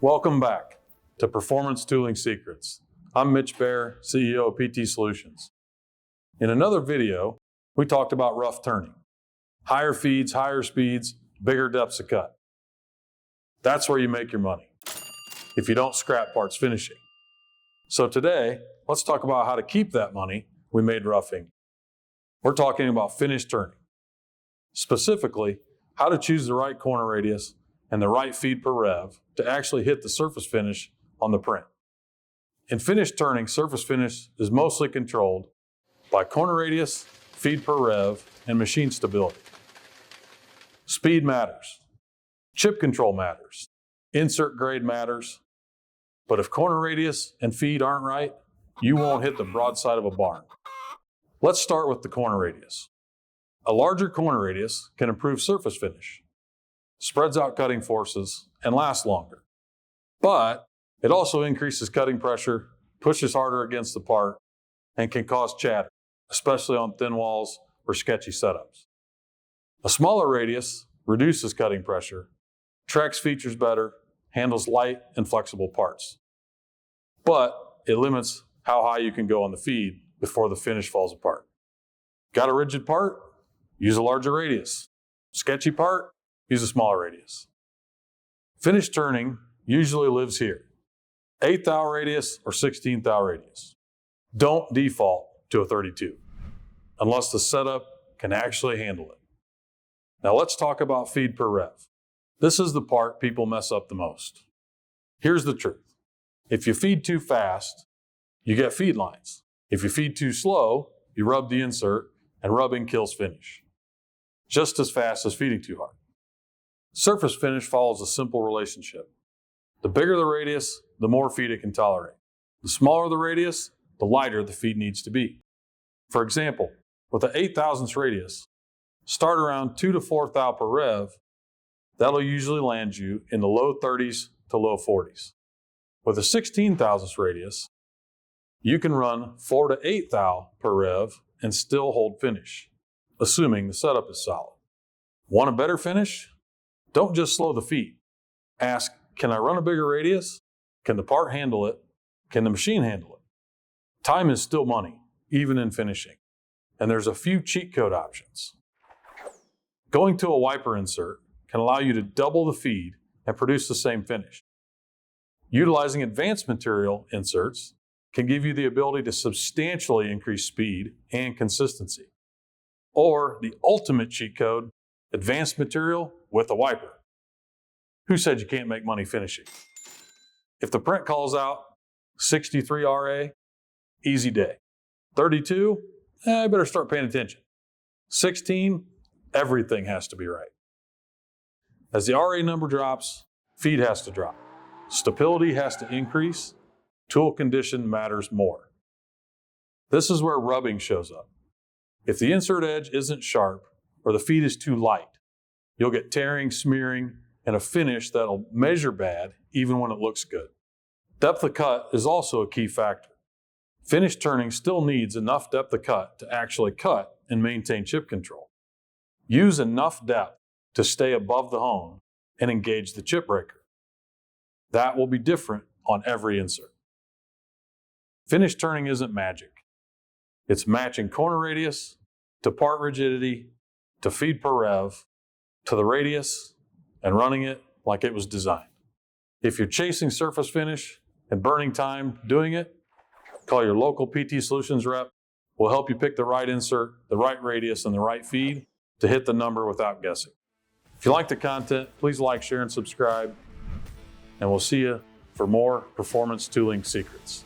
Welcome back to Performance Tooling Secrets. I'm Mitch Baer, CEO of PT Solutions. In another video, we talked about rough turning. Higher feeds, higher speeds, bigger depths of cut. That's where you make your money, if you don't scrap parts finishing. So today, let's talk about how to keep that money we made roughing. We're talking about finish turning. Specifically, how to choose the right corner radius and the right feed per rev to actually hit the surface finish on the print. In finish turning, surface finish is mostly controlled by corner radius, feed per rev, and machine stability. Speed matters. Chip control matters. Insert grade matters. But if corner radius and feed aren't right, you won't hit the broadside of a barn. Let's start with the corner radius. A larger corner radius can improve surface finish, spreads out cutting forces, and lasts longer. But it also increases cutting pressure, pushes harder against the part, and can cause chatter, especially on thin walls or sketchy setups. A smaller radius reduces cutting pressure, tracks features better, handles light and flexible parts. But it limits how high you can go on the feed before the finish falls apart. Got a rigid part? Use a larger radius. Sketchy part? Use a smaller radius. Finish turning usually lives here. 1/8 thou radius or 1/16 thou radius. Don't default to a 32 unless the setup can actually handle it. Now let's talk about feed per rev. This is the part people mess up the most. Here's the truth. If you feed too fast, you get feed lines. If you feed too slow, you rub the insert, and rubbing kills finish, just as fast as feeding too hard. Surface finish follows a simple relationship. The bigger the radius, the more feed it can tolerate. The smaller the radius, the lighter the feed needs to be. For example, with an 0.008 radius, start around 2 to 4 thou per rev. That'll usually land you in the low 30s to low 40s. With a 16 thousandths radius, you can run 4 to 8 thou per rev and still hold finish, assuming the setup is solid. Want a better finish? Don't just slow the feed. Ask, can I run a bigger radius? Can the part handle it? Can the machine handle it? Time is still money, even in finishing. And there's a few cheat code options. Going to a wiper insert can allow you to double the feed and produce the same finish. Utilizing advanced material inserts can give you the ability to substantially increase speed and consistency. Or the ultimate cheat code, advanced material with a wiper. Who said you can't make money finishing? If the print calls out 63 RA, easy day. 32, I better start paying attention. 16, everything has to be right. As the RA number drops, feed has to drop. Stability has to increase. Tool condition matters more. This is where rubbing shows up. If the insert edge isn't sharp or the feed is too light, you'll get tearing, smearing, and a finish that'll measure bad even when it looks good. Depth of cut is also a key factor. Finish turning still needs enough depth of cut to actually cut and maintain chip control. Use enough depth to stay above the hone and engage the chip breaker. That will be different on every insert. Finish turning isn't magic. It's matching corner radius to part rigidity to feed per rev to the radius and running it like it was designed. If you're chasing surface finish and burning time doing it, call your local PT Solutions rep. We'll help you pick the right insert, the right radius, and the right feed to hit the number without guessing. If you like the content, please like, share, and subscribe. And we'll see you for more Performance Tooling Secrets.